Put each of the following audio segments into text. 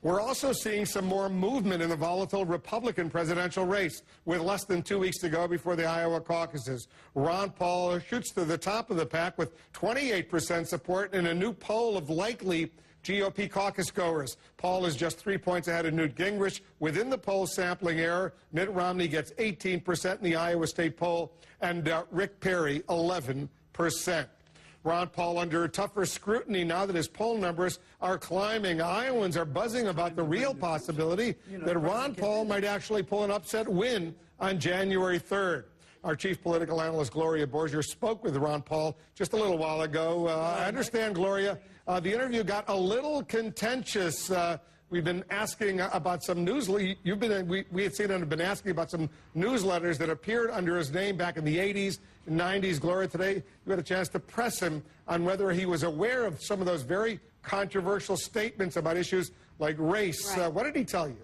We're also seeing some more movement in the volatile Republican presidential race. With less than 2 weeks to go before the Iowa caucuses, Ron Paul shoots to the top of the pack with 28% support in a new poll of likely GOP caucus goers. Paul is just 3 points ahead of Newt Gingrich. Within the poll sampling error, Mitt Romney gets 18% in the Iowa State poll, and Rick Perry 11%. Ron Paul under tougher scrutiny now that his poll numbers are climbing. Iowans are buzzing about the real possibility that Ron Paul might actually pull an upset win on January 3rd. Our chief political analyst, Gloria Borger, spoke with Ron Paul just a little while ago. I understand, Gloria, the interview got a little contentious. We've been asking about some we had seen and been asking about some newsletters that appeared under his name back in the 80s and 90s. Gloria, today you had a chance to press him on whether he was aware of some of those very controversial statements about issues like race. Right. What did he tell you?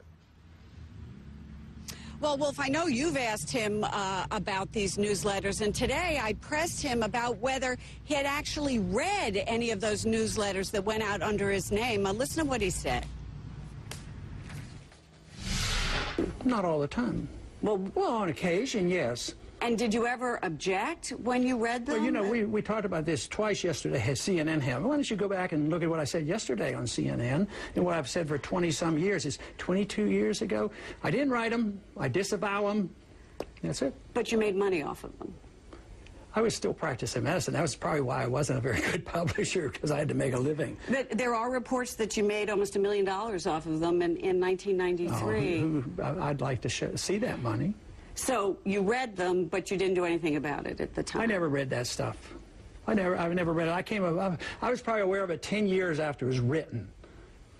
Well, Wolf, I know you've asked him about these newsletters, and today I pressed him about whether he had actually read any of those newsletters that went out under his name. Listen to what he said. Not all the time. Well, on occasion, yes. And did you ever object when you read them? Well, you know, we talked about this twice yesterday at CNN. Why don't you go back and look at what I said yesterday on CNN and what I've said for 20-some years. It's 22 years ago. I didn't write them. I disavow them. That's it. But you made money off of them. I was still practicing medicine. That was probably why I wasn't a very good publisher, because I had to make a living. But there are reports that you made almost $1 million off of them in 1993. Oh, I'd like to see that money. So you read them, but you didn't do anything about it at the time. I never read that stuff. I've never read it. I was probably aware of it 10 years after it was written.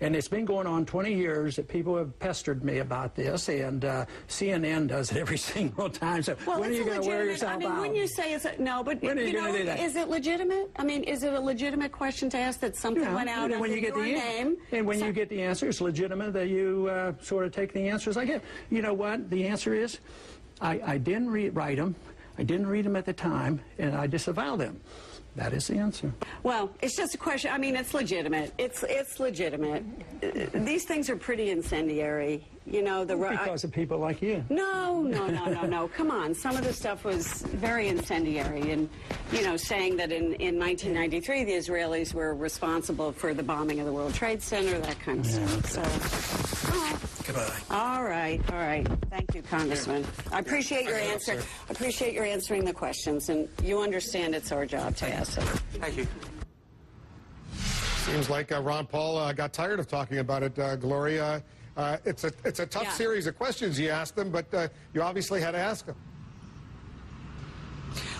And it's been going on 20 years that people have pestered me about this, and CNN does it every single time. So well, when are you going to wear yourself out? Wouldn't you say it's no, but when are you going to do that? Is it legitimate? I mean, is it a legitimate question to ask that something went out under your name? And when you get the answer, it's legitimate that you sort of take the answers I get. You know what? The answer is, I didn't write them, I didn't read them at the time, and I disavow them. That is the answer. Well, it's just a question. I mean, it's legitimate. It's legitimate. These things are pretty incendiary. You know, because of people like you. No. Come on. Some of the stuff was very incendiary, and you know, saying that in 1993 the Israelis were responsible for the bombing of the World Trade Center, that kind of stuff. Okay. So. Goodbye. All right. Thank you, Congressman. I appreciate your answer. I appreciate your answering the questions, and you understand it's our job to ask them. Thank you. Seems like Ron Paul got tired of talking about it, Gloria. It's a tough series of questions you asked them, but you obviously had to ask them.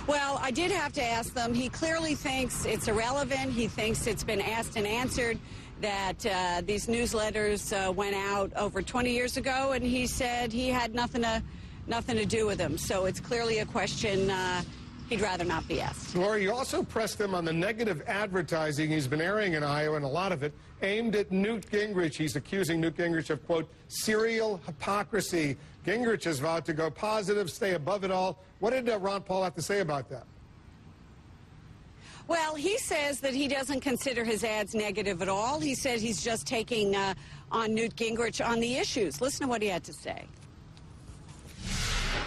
Well, I did have to ask them. He clearly thinks it's irrelevant. He thinks it's been asked and answered, that these newsletters went out over 20 years ago, and he said he had nothing to do with them. So it's clearly a question he'd rather not be asked. Laura, you also pressed him on the negative advertising he's been airing in Iowa, and a lot of it aimed at Newt Gingrich. He's accusing Newt Gingrich of, quote, serial hypocrisy. Gingrich has vowed to go positive, stay above it all. What did Ron Paul have to say about that? Well, he says that he doesn't consider his ads negative at all. He said he's just taking on Newt Gingrich on the issues. Listen to what he had to say.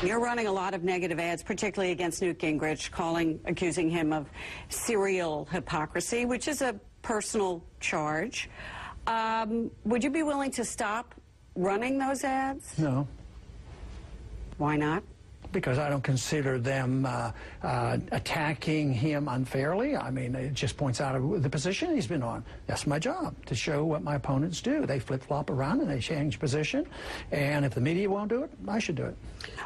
You're running a lot of negative ads, particularly against Newt Gingrich, accusing him of serial hypocrisy, which is a personal charge. Would you be willing to stop running those ads? No. Why not? Because I don't consider them attacking him unfairly. I mean, it just points out the position he's been on. That's my job, to show what my opponents do. They flip-flop around and they change position. And if the media won't do it, I should do it.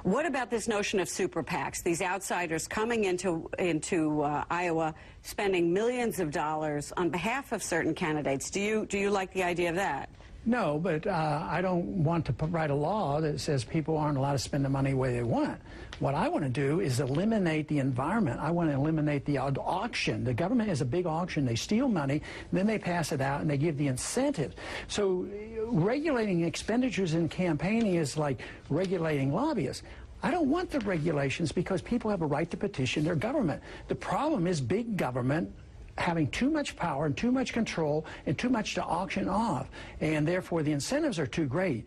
What about this notion of super PACs, these outsiders coming into Iowa, spending millions of dollars on behalf of certain candidates? Do you like the idea of that? No, but I don't want to write a law that says people aren't allowed to spend the money the way they want. What I want to do is eliminate the environment. I want to eliminate the auction. The government has a big auction. They steal money, then they pass it out, and they give the incentive. So regulating expenditures in campaigning is like regulating lobbyists. I don't want the regulations because people have a right to petition their government. The problem is big government having too much power and too much control and too much to auction off, and therefore the incentives are too great.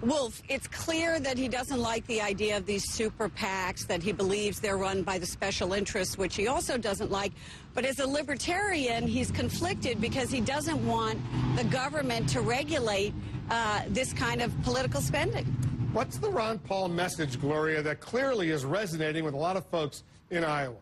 Wolf, it's clear that he doesn't like the idea of these super PACs, that he believes they're run by the special interests, which he also doesn't like. But as a libertarian, he's conflicted because he doesn't want the government to regulate this kind of political spending. What's the Ron Paul message, Gloria, that clearly is resonating with a lot of folks in Iowa?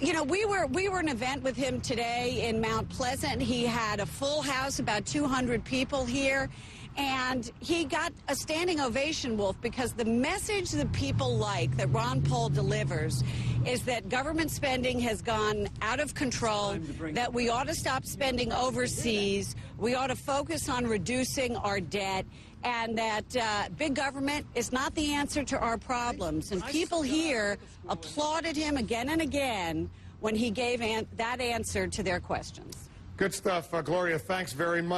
You know, we were an event with him today in Mount Pleasant. He had a full house, about 200 people here. And he got a standing ovation, Wolf, because the message that people like, that Ron Paul delivers, is that government spending has gone out of control, that we ought to stop spending overseas, we ought to focus on reducing our debt, and that big government is not the answer to our problems. And people here applauded him again and again when he gave that answer to their questions. Good stuff, Gloria. Thanks very much.